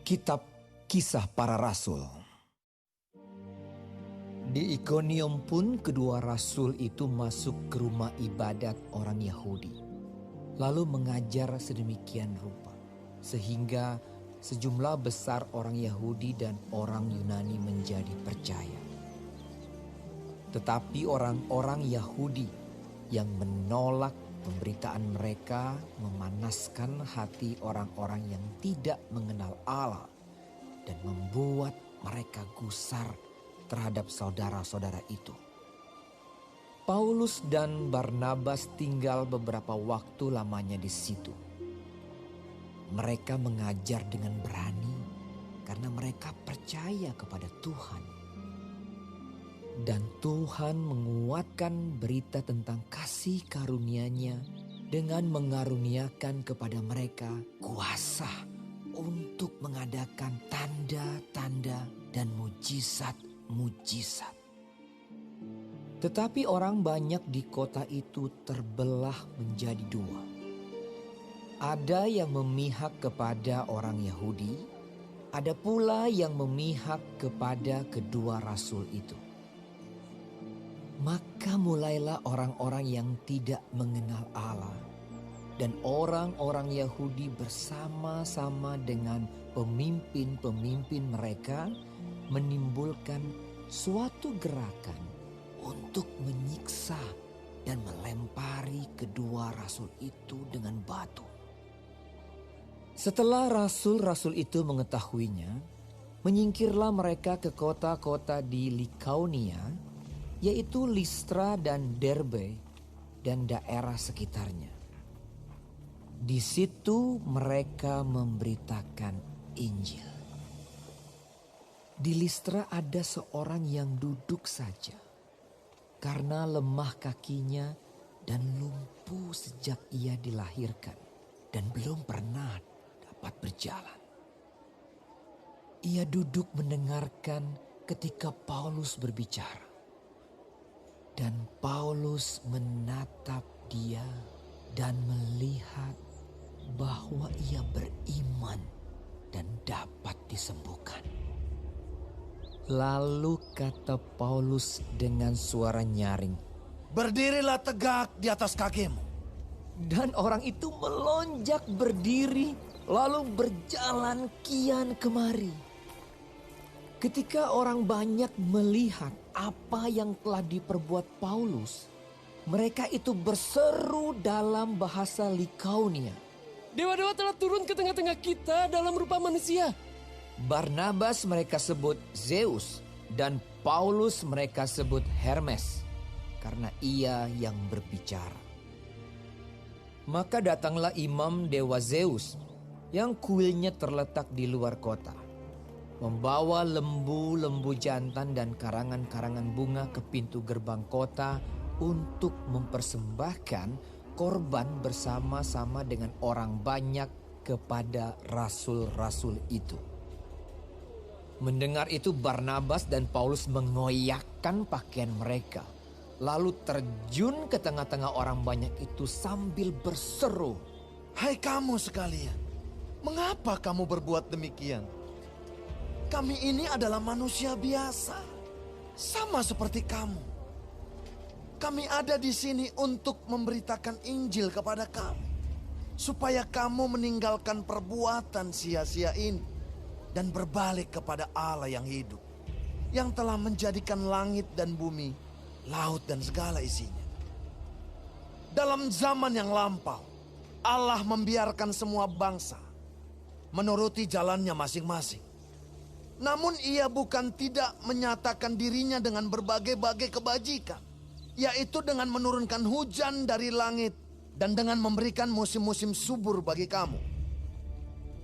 Kitab Kisah Para Rasul. Di Ikonium pun kedua rasul itu masuk ke rumah ibadat orang Yahudi, lalu mengajar sedemikian rupa, sehingga sejumlah besar orang Yahudi dan orang Yunani menjadi percaya. Tetapi orang-orang Yahudi yang menolak pemberitaan mereka memanaskan hati orang-orang yang tidak mengenal Allah dan membuat mereka gusar terhadap saudara-saudara itu. Paulus dan Barnabas tinggal beberapa waktu lamanya di situ. Mereka mengajar dengan berani karena mereka percaya kepada Tuhan. Dan Tuhan menguatkan berita tentang kasih karunia-Nya dengan mengaruniakan kepada mereka kuasa untuk mengadakan tanda-tanda dan mujizat-mujizat. Tetapi orang banyak di kota itu terbelah menjadi dua. Ada yang memihak kepada orang Yahudi, ada pula yang memihak kepada kedua rasul itu. Maka mulailah orang-orang yang tidak mengenal Allah dan orang-orang Yahudi bersama-sama dengan pemimpin-pemimpin mereka menimbulkan suatu gerakan untuk menyiksa dan melempari kedua rasul itu dengan batu. Setelah rasul-rasul itu mengetahuinya, menyingkirlah mereka ke kota-kota di Likaonia, yaitu Listra dan Derbe dan daerah sekitarnya. Di situ mereka memberitakan Injil. Di Listra ada seorang yang duduk saja karena lemah kakinya dan lumpuh sejak ia dilahirkan dan belum pernah dapat berjalan. Ia duduk mendengarkan ketika Paulus berbicara. Dan Paulus menatap dia dan melihat bahwa ia beriman dan dapat disembuhkan. Lalu kata Paulus dengan suara nyaring, "Berdirilah tegak di atas kakimu." Dan orang itu melonjak berdiri lalu berjalan kian kemari. Ketika orang banyak melihat apa yang telah diperbuat Paulus, mereka itu berseru dalam bahasa Likaonia, "Dewa-dewa telah turun ke tengah-tengah kita dalam rupa manusia." Barnabas mereka sebut Zeus dan Paulus mereka sebut Hermes karena ia yang berbicara. Maka datanglah imam dewa Zeus yang kuilnya terletak di luar kota, membawa lembu-lembu jantan dan karangan-karangan bunga ke pintu gerbang kota untuk mempersembahkan korban bersama-sama dengan orang banyak kepada rasul-rasul itu. Mendengar itu Barnabas dan Paulus mengoyakkan pakaian mereka, lalu terjun ke tengah-tengah orang banyak itu sambil berseru, "Hai kamu sekalian, mengapa kamu berbuat demikian? Kami ini adalah manusia biasa, sama seperti kamu. Kami ada di sini untuk memberitakan Injil kepada kamu, supaya kamu meninggalkan perbuatan sia-sia ini dan berbalik kepada Allah yang hidup, yang telah menjadikan langit dan bumi, laut dan segala isinya. Dalam zaman yang lampau, Allah membiarkan semua bangsa menuruti jalannya masing-masing. Namun ia bukan tidak menyatakan dirinya dengan berbagai-bagai kebajikan, yaitu dengan menurunkan hujan dari langit dan dengan memberikan musim-musim subur bagi kamu.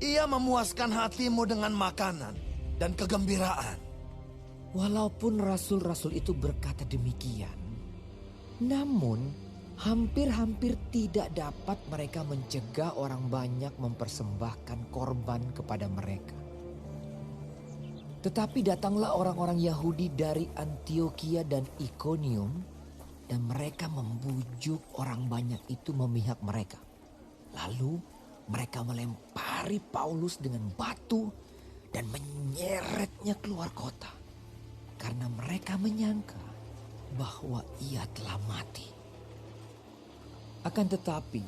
Ia memuaskan hatimu dengan makanan dan kegembiraan." Walaupun rasul-rasul itu berkata demikian, namun hampir-hampir tidak dapat mereka mencegah orang banyak mempersembahkan korban kepada mereka. Tetapi datanglah orang-orang Yahudi dari Antiokhia dan Ikonium, dan mereka membujuk orang banyak itu memihak mereka. Lalu mereka melempari Paulus dengan batu dan menyeretnya keluar kota karena mereka menyangka bahwa ia telah mati. Akan tetapi,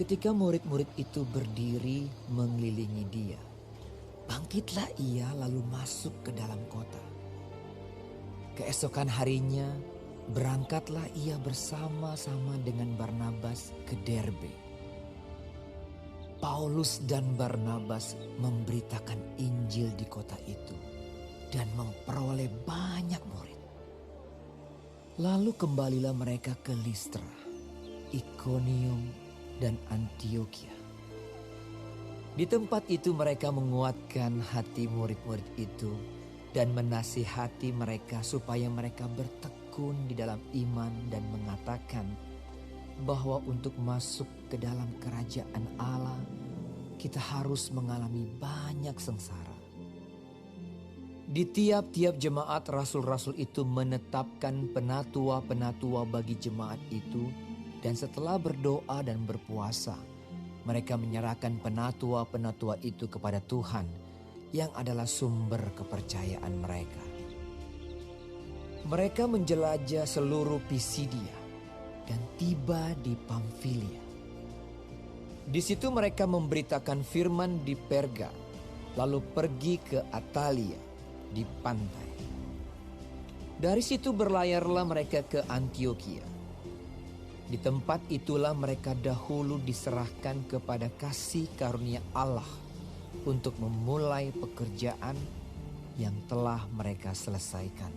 ketika murid-murid itu berdiri mengelilingi dia, bangkitlah ia lalu masuk ke dalam kota. Keesokan harinya, berangkatlah ia bersama-sama dengan Barnabas ke Derbe. Paulus dan Barnabas memberitakan Injil di kota itu dan memperoleh banyak murid. Lalu kembalilah mereka ke Listra, Ikonium, dan Antiokhia. Di tempat itu mereka menguatkan hati murid-murid itu dan menasihati mereka supaya mereka bertekun di dalam iman dan mengatakan bahwa untuk masuk ke dalam kerajaan Allah kita harus mengalami banyak sengsara. Di tiap-tiap jemaat rasul-rasul itu menetapkan penatua-penatua bagi jemaat itu, dan setelah berdoa dan berpuasa, mereka menyerahkan penatua-penatua itu kepada Tuhan yang adalah sumber kepercayaan mereka. Mereka menjelajah seluruh Pisidia dan tiba di Pamfilia. Di situ mereka memberitakan firman di Perga, lalu pergi ke Atalia di pantai. Dari situ berlayarlah mereka ke Antiokhia. Di tempat itulah mereka dahulu diserahkan kepada kasih karunia Allah untuk memulai pekerjaan yang telah mereka selesaikan.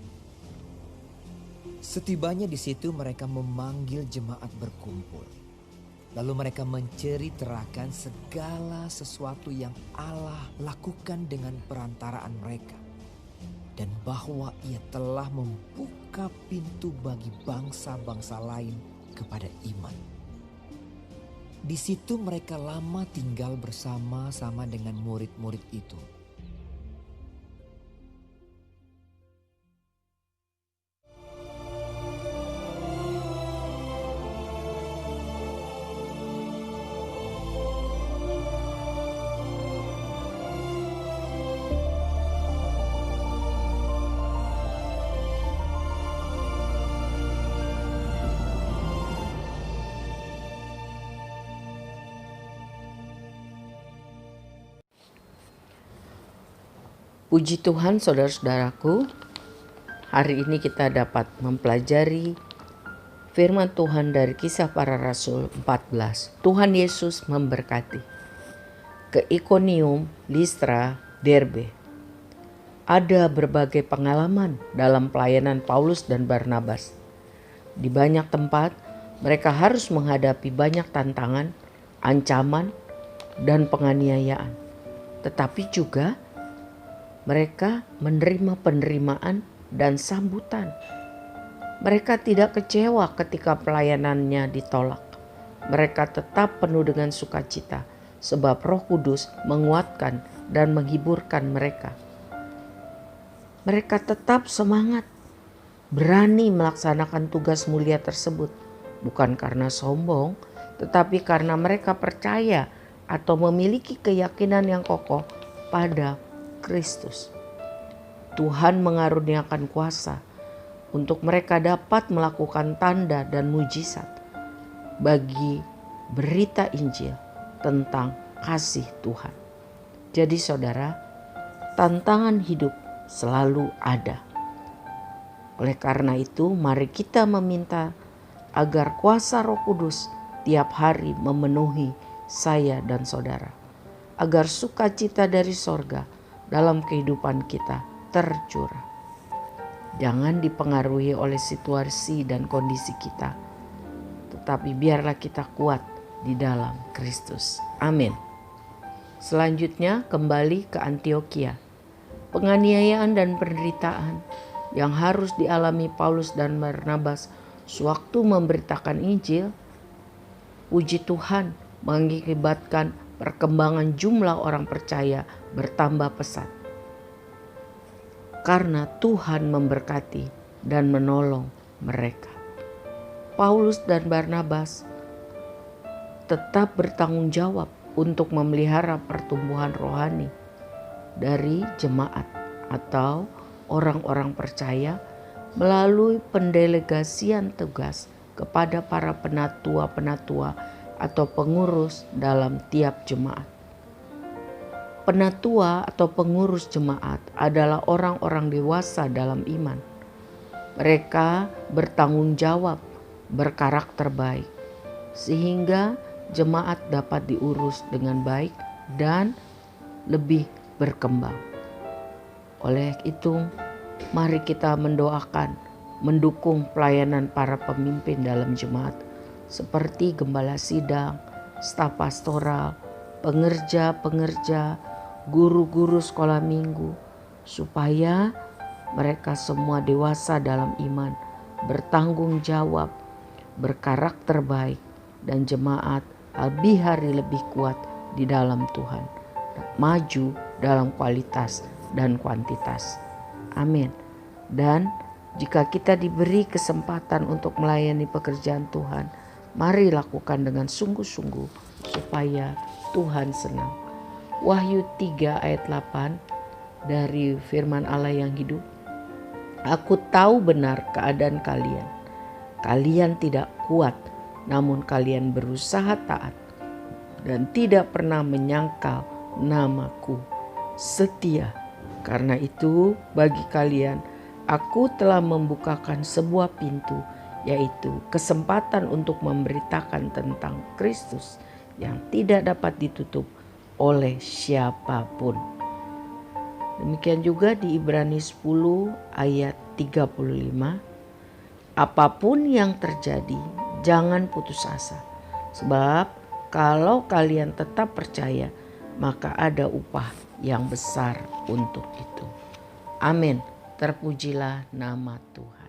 Setibanya di situ mereka memanggil jemaat berkumpul. Lalu mereka menceritakan segala sesuatu yang Allah lakukan dengan perantaraan mereka. Dan bahwa ia telah membuka pintu bagi bangsa-bangsa lain kepada iman. Di situ mereka lama tinggal bersama-sama dengan murid-murid itu. Puji Tuhan, saudara-saudaraku, hari ini kita dapat mempelajari firman Tuhan dari Kisah Para Rasul 14. Tuhan Yesus memberkati. Ke Ikonium, Listra, Derbe. Ada berbagai pengalaman dalam pelayanan Paulus dan Barnabas. Di banyak tempat, mereka harus menghadapi banyak tantangan, ancaman, dan penganiayaan. Tetapi juga mereka menerima penerimaan dan sambutan. Mereka tidak kecewa ketika pelayanannya ditolak. Mereka tetap penuh dengan sukacita, sebab Roh Kudus menguatkan dan menghiburkan mereka. Mereka tetap semangat, berani melaksanakan tugas mulia tersebut, bukan karena sombong, tetapi karena mereka percaya atau memiliki keyakinan yang kokoh pada Kristus. Tuhan mengaruniakan kuasa untuk mereka dapat melakukan tanda dan mujizat bagi berita Injil tentang kasih Tuhan. Jadi saudara, tantangan hidup selalu ada. Oleh karena itu, mari kita meminta agar kuasa Roh Kudus tiap hari memenuhi saya dan saudara, agar sukacita dari sorga dalam kehidupan kita tercurah. Jangan dipengaruhi oleh situasi dan kondisi kita, tetapi biarlah kita kuat di dalam Kristus. Amin. Selanjutnya kembali ke Antiokhia. Penganiayaan dan penderitaan yang harus dialami Paulus dan Barnabas sewaktu memberitakan Injil, puji Tuhan, mengakibatkan perkembangan jumlah orang percaya bertambah pesat. Karena Tuhan memberkati dan menolong mereka. Paulus dan Barnabas tetap bertanggung jawab untuk memelihara pertumbuhan rohani dari jemaat atau orang-orang percaya melalui pendelegasian tugas kepada para penatua-penatua atau pengurus dalam tiap jemaat. Penatua atau pengurus jemaat adalah orang-orang dewasa dalam iman. Mereka bertanggung jawab, berkarakter baik, sehingga jemaat dapat diurus dengan baik dan lebih berkembang. Oleh itu, mari kita mendoakan, mendukung pelayanan para pemimpin dalam jemaat seperti gembala sidang, staf pastoral, pengerja-pengerja, guru-guru sekolah minggu, supaya mereka semua dewasa dalam iman, bertanggung jawab, berkarakter baik, dan jemaat lebih hari lebih kuat di dalam Tuhan, maju dalam kualitas dan kuantitas. Amin. Dan jika kita diberi kesempatan untuk melayani pekerjaan Tuhan, mari lakukan dengan sungguh-sungguh supaya Tuhan senang. Wahyu 3 ayat 8 dari firman Allah yang hidup. Aku tahu benar keadaan kalian. Kalian tidak kuat, namun kalian berusaha taat dan tidak pernah menyangkal namaku. Setia. Karena itu bagi kalian aku telah membukakan sebuah pintu, yaitu kesempatan untuk memberitakan tentang Kristus yang tidak dapat ditutup oleh siapapun. Demikian juga di Ibrani 10 ayat 35. Apapun yang terjadi, jangan putus asa. Sebab kalau kalian tetap percaya, maka ada upah yang besar untuk itu. Amin. Terpujilah nama Tuhan.